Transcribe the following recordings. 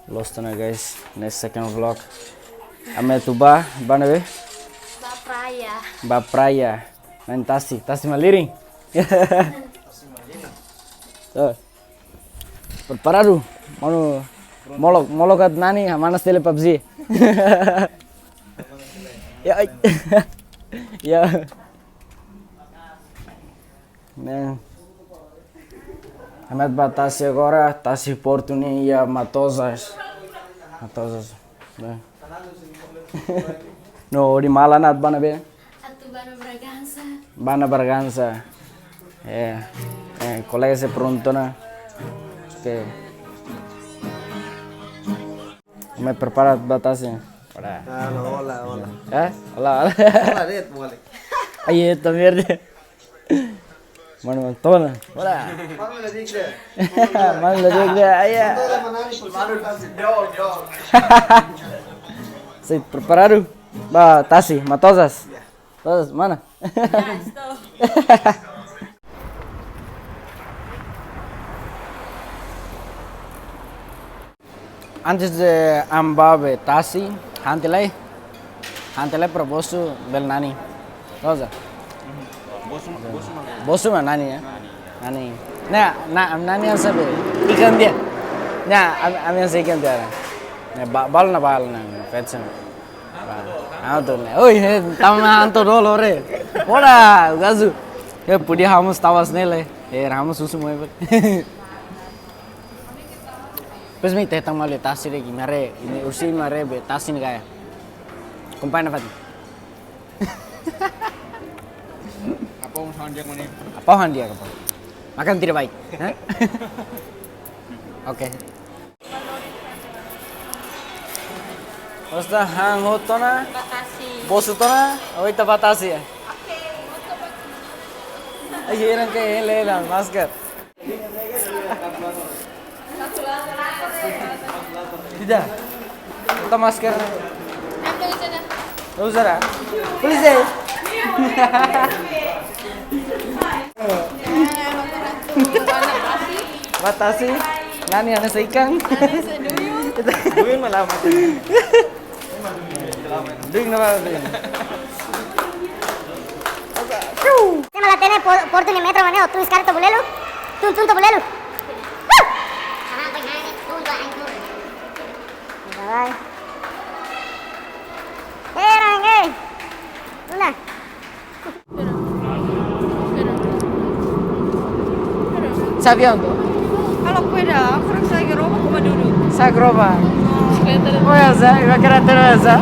Lost na guys. Next second vlog. Ame tu ba be? Ba praia. Ba praia. Nan tasi maliring. So. Preparado. Mano molokat nani manas tele PUBG. Ya. Ya. Nah. Amet batasi agora, tasi Porto nem ia Matosas. Né? No, di Malanat bana be? Atu Bana Bragança. Bana Bragança. Colega se pronto na. Que me prepara batasi. Para. Hola. Hola. Hola, Red, boleh. Aí tá verde. Mano, toma. Hola. Mana lagi deh? Mano, lagi aí. Sei preparado? Ba, tasi, Matosas. Matosas, mana? Ya, estou. Antes de ambabe tasi, hantelai proposto bel nani. Cosa? Bosu mah nani ya? Nani. Nah, nani yang sabe. Ikan dia. Nah, ami yang ikan dia. Nah, bal na fetsen. Tuh. Oi, tama anto dolo re. Ora, gazu. Pudi hamus tawas nele. Hamus susu mo. Pues me tetang mali tasi lagi mare. Ini usi mare be tasi ni kaya. Kumpain apa? Apa dia apa? Makan tidak baik. Oke. Basta hang hoto na. Batasi. Bosu to na. Oi ta batasi ya. Ay eran ke lela masker. Tidak. Kita masker. Ambil sana. Usara. Please. Batasi. Nani yang nasa ikang? Duyun malaman. Duyun na ba? Se me la tiene Porto ni metro maneo, tú iscarto bulelo. Tunto bulelo. Bye. Rangge. Una. Sabiando. Kalau kuda, kurang saya geroba kuma dulu. Sagroba. Sekitar Oh ya, iba a querer tener esa.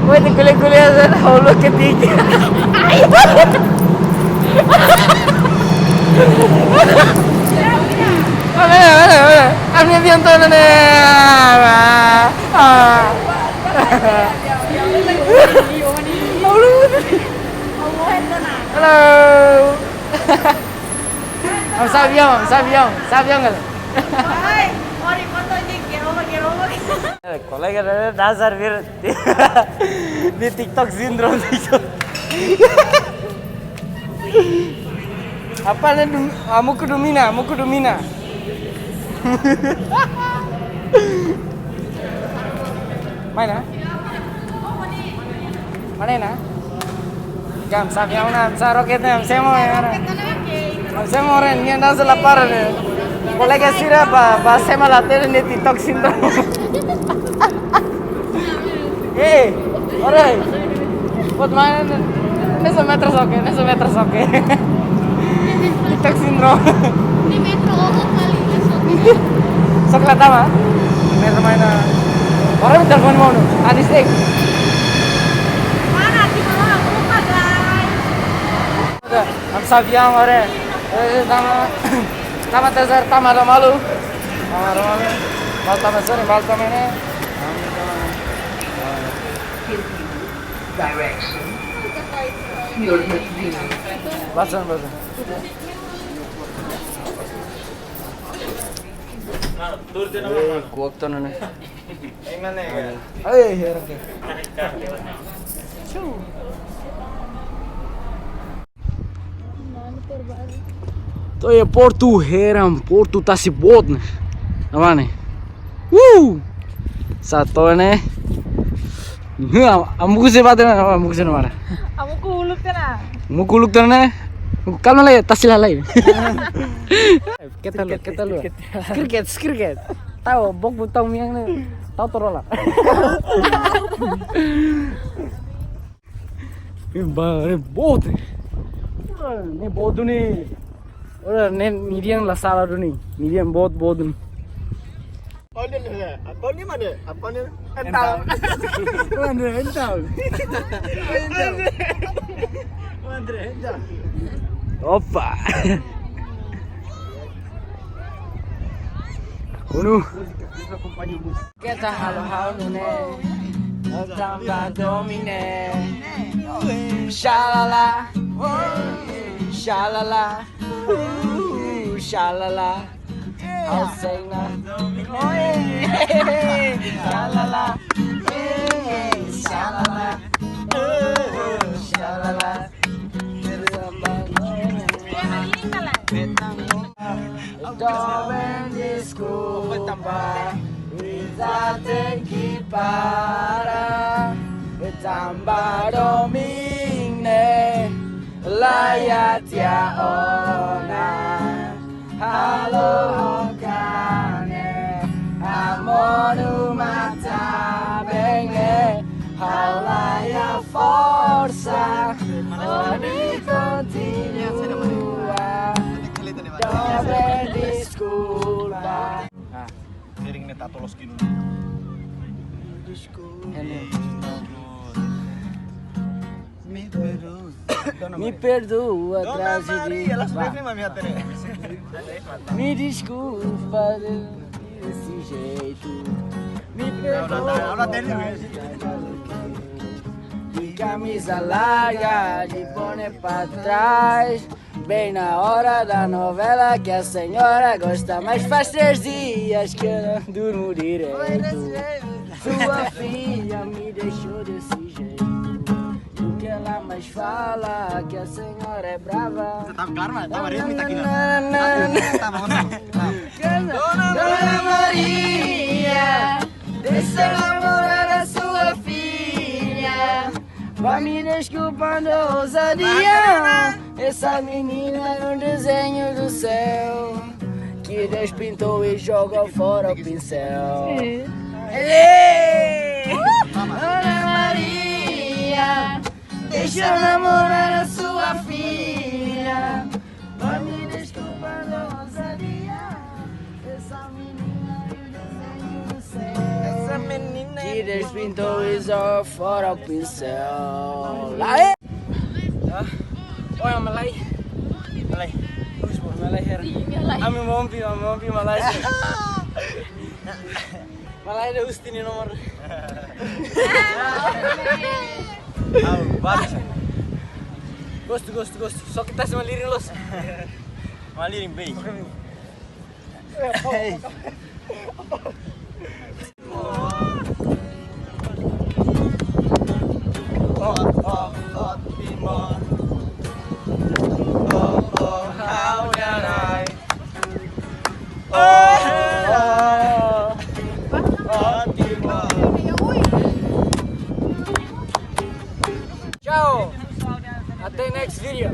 Voy de culo esa, o lo que tiki. Mira. A mí me viento na ne. Hello. Sabiong kan? Ori foto ni geroba. Kolega dasar bir di TikTok syndrome itu. Apa nih? Muku dumina. Mana? Mana? Gam sabiong sa roketnya semo ya. Semo ren ni ndas lapar ne. Kolega sira ba sema la tele ni TikTok syndrome. Ore. Buat mana? Nesa metros oke. TikTok syndrome. Ni metro kali besok. Sok la tama. Metro mana? Orang telepon mau nu. Anis dek. Mana di bawah lupa guys. Am sabiang ore. Tama tezer tama malu. Balta mesore balta mene. Direction. Fuel has been. Basan. Kuak to na. Ay, herang ke. To je Porto heram, Porto tá se botne. Namane. Satu nih. Amuku sih pada na, amuku sih mana? Amo kulog ka na. Mukuluk tuh nih. Kalau lagi tasil lagi. Kita lu. Skriket. Tahu, bok butang miang nih. Tahu torola. Ini bot. Ini bot nih. Udah, ini yang lah salah tuh nih. Ini yang bot nih. Apa ni mana? Apa ni? Entah. Opa. Uno. Kita halo nih. Tambah domine. Shalala. Shalala. Shalala. I'll sing now. Shalala. Shalala. Shalala. Doven desculpa, Izate para, Tamba domine, Layatia ona, Halo kane, Amonu mata bene, Halaya forza, Oni continua. Doven desculpa. Piring ni tato los kinu. Me perdoa, tragédia. Me desculpa desse jeito. Me perdoa. De camisa larga, de boné pra trás. Bem na hora da novela que a senhora gosta. Mas faz 3 dias que eu não durmo direito. Sua filha me deixou desse jeito. O que ela mais fala que a senhora é brava. Dona Maria, deixa eu namorar a sua filha. Vai me desculpando a ousadia. Essa menina é um desenho do céu que Deus pintou e jogou fora o pincel. Dona Maria, deixa eu namorar a sua filha. Vai me desculpando a ousadia. Essa menina é um desenho do céu que Deus pintou e jogou fora o pincel. Lá oh, yang Malay. Terus Malay her. Ami mompi Malay. Malay ada Ustini nomor. Bagus. Ghost. So kita sama lirin los. Malirin bay. Hey. Timor. How can I? Timor. Ciao. Until next video.